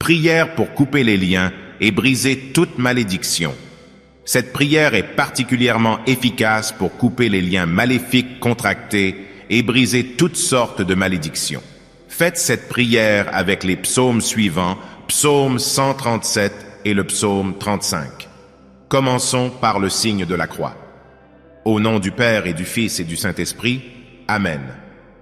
Prière pour couper les liens et briser toute malédiction. Cette prière est particulièrement efficace pour couper les liens maléfiques contractés et briser toutes sortes de malédictions. Faites cette prière avec les psaumes suivants, psaume 137 et le psaume 35. Commençons par le signe de la croix. Au nom du Père et du Fils et du Saint-Esprit, Amen.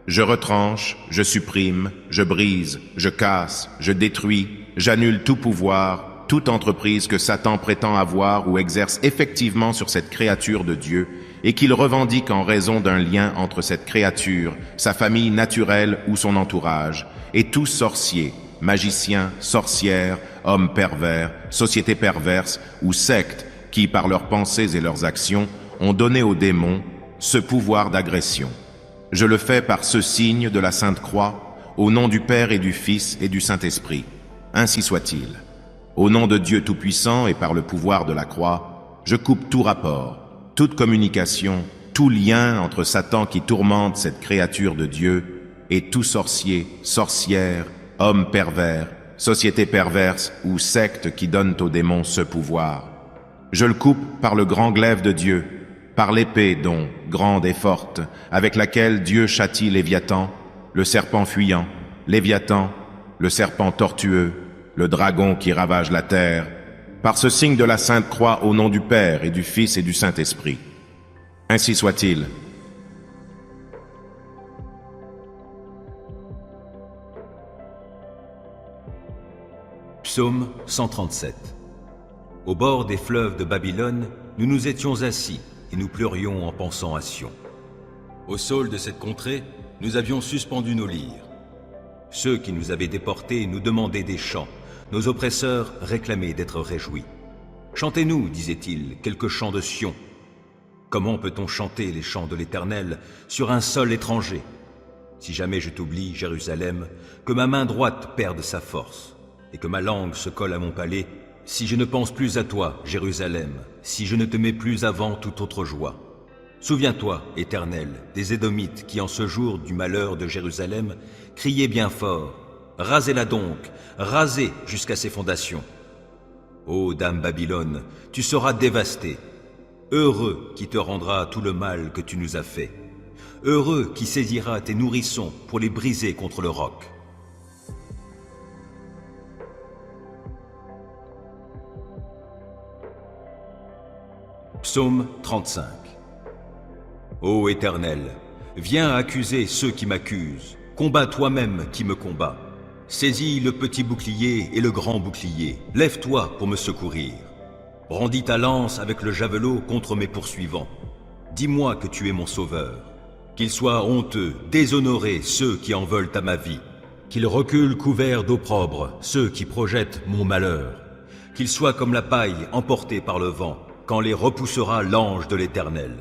Je retranche, je supprime, je brise, je casse, je détruis, j'annule tout pouvoir, toute entreprise que Satan prétend avoir ou exerce effectivement sur cette créature de Dieu et qu'il revendique en raison d'un lien entre cette créature, sa famille naturelle ou son entourage, et tout sorcier, magicien, sorcière, homme pervers, société perverse ou secte qui, par leurs pensées et leurs actions, ont donné aux démons ce pouvoir d'agression. Je le fais par ce signe de la Sainte Croix, au nom du Père et du Fils et du Saint-Esprit. Ainsi soit-il. Au nom de Dieu Tout-Puissant et par le pouvoir de la croix, je coupe tout rapport, toute communication, tout lien entre Satan qui tourmente cette créature de Dieu et tout sorcier, sorcière, homme pervers, société perverse ou secte qui donne aux démons ce pouvoir. Je le coupe par le grand glaive de Dieu, par l'épée dont, grande et forte, avec laquelle Dieu châtie Léviathan, le serpent fuyant, Léviathan, le serpent tortueux, le dragon qui ravage la terre, par ce signe de la Sainte Croix au nom du Père et du Fils et du Saint-Esprit. Ainsi soit-il. Psaume 137. Au bord des fleuves de Babylone, nous nous étions assis et nous pleurions en pensant à Sion. Au sol de cette contrée, nous avions suspendu nos lyres. Ceux qui nous avaient déportés nous demandaient des chants, nos oppresseurs réclamaient d'être réjouis. Chantez-nous, disaient-ils, quelques chants de Sion. Comment peut-on chanter les chants de l'Éternel sur un sol étranger? Si jamais je t'oublie, Jérusalem, que ma main droite perde sa force, et que ma langue se colle à mon palais, si je ne pense plus à toi, Jérusalem, si je ne te mets plus avant toute autre joie. Souviens-toi, Éternel, des Édomites qui, en ce jour du malheur de Jérusalem, criaient bien fort, « Rasez-la donc, rasez jusqu'à ses fondations !» Ô dame Babylone, tu seras dévastée. Heureux qui te rendra tout le mal que tu nous as fait. Heureux qui saisira tes nourrissons pour les briser contre le roc. Psaume 35. Ô Éternel, viens accuser ceux qui m'accusent, combat toi-même qui me combat. Saisis le petit bouclier et le grand bouclier, lève-toi pour me secourir. Brandis ta lance avec le javelot contre mes poursuivants. Dis-moi que tu es mon sauveur. Qu'ils soient honteux, déshonorés ceux qui en veulent à ma vie. Qu'ils reculent couverts d'opprobre ceux qui projettent mon malheur. Qu'ils soient comme la paille emportée par le vent, quand les repoussera l'ange de l'Éternel.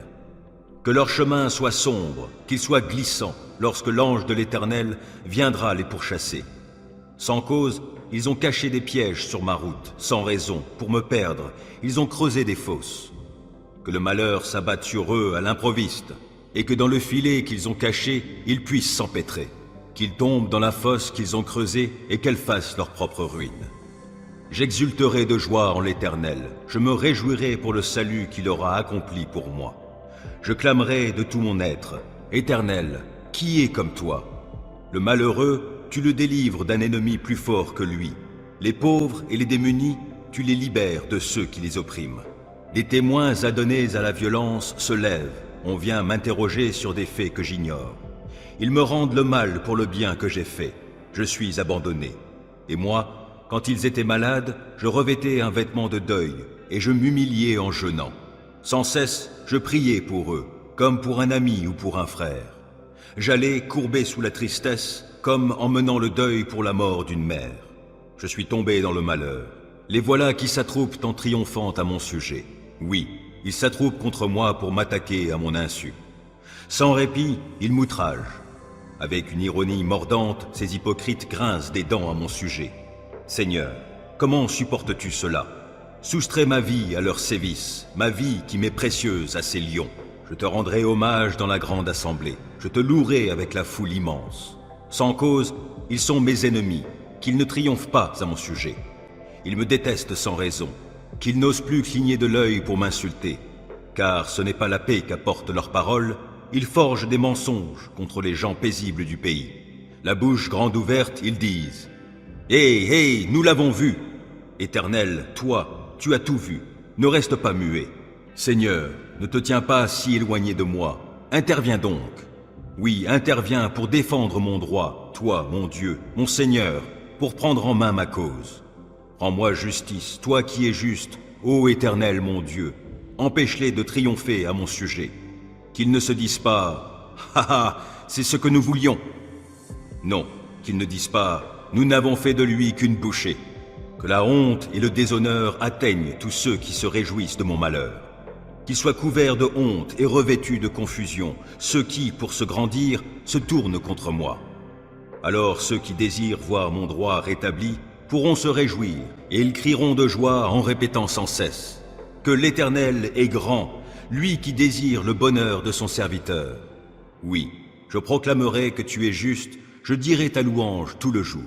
Que leur chemin soit sombre, qu'il soit glissant, lorsque l'ange de l'Éternel viendra les pourchasser. Sans cause, ils ont caché des pièges sur ma route, sans raison, pour me perdre, ils ont creusé des fosses. Que le malheur s'abatte sur eux à l'improviste, et que dans le filet qu'ils ont caché, ils puissent s'empêtrer. Qu'ils tombent dans la fosse qu'ils ont creusée et qu'elle fasse leur propre ruine. J'exulterai de joie en l'Éternel, je me réjouirai pour le salut qu'il aura accompli pour moi. Je clamerai de tout mon être, Éternel, qui est comme toi? Le malheureux, tu le délivres d'un ennemi plus fort que lui. Les pauvres et les démunis, tu les libères de ceux qui les oppriment. Des témoins adonnés à la violence se lèvent, on vient m'interroger sur des faits que j'ignore. Ils me rendent le mal pour le bien que j'ai fait, je suis abandonné. Et moi, quand ils étaient malades, je revêtais un vêtement de deuil et je m'humiliais en jeûnant. Sans cesse, je priais pour eux, comme pour un ami ou pour un frère. J'allais courbé sous la tristesse, comme en menant le deuil pour la mort d'une mère. Je suis tombé dans le malheur. Les voilà qui s'attroupent en triomphant à mon sujet. Oui, ils s'attroupent contre moi pour m'attaquer à mon insu. Sans répit, ils m'outragent. Avec une ironie mordante, ces hypocrites grincent des dents à mon sujet. Seigneur, comment supportes-tu cela? Soustrais ma vie à leurs sévices, ma vie qui m'est précieuse à ces lions. Je te rendrai hommage dans la grande assemblée. Je te louerai avec la foule immense. Sans cause, ils sont mes ennemis, qu'il ne triomphe pas à mon sujet. Il me déteste sans raison, qu'il n'ose plus cligner de l'œil pour m'insulter. Car ce n'est pas la paix qu'apportent leurs paroles, ils forgent des mensonges contre les gens paisibles du pays. La bouche grande ouverte, ils disent « Hé, hé, nous l'avons vu !» Éternel, toi, tu as tout vu, ne reste pas muet. Seigneur, ne te tiens pas si éloigné de moi, interviens donc. Oui, interviens pour défendre mon droit, toi, mon Dieu, mon Seigneur, pour prendre en main ma cause. Rends-moi justice, toi qui es juste, ô Éternel, mon Dieu. Empêche-les de triompher à mon sujet. Qu'ils ne se disent pas « Ha ha, c'est ce que nous voulions !» Non, qu'ils ne disent pas « Nous n'avons fait de lui qu'une bouchée !» Que la honte et le déshonneur atteignent tous ceux qui se réjouissent de mon malheur. Qu'ils soient couverts de honte et revêtus de confusion, ceux qui, pour se grandir, se tournent contre moi. Alors ceux qui désirent voir mon droit rétabli pourront se réjouir, et ils crieront de joie en répétant sans cesse que l'Éternel est grand, lui qui désire le bonheur de son serviteur. Oui, je proclamerai que tu es juste, je dirai ta louange tout le jour.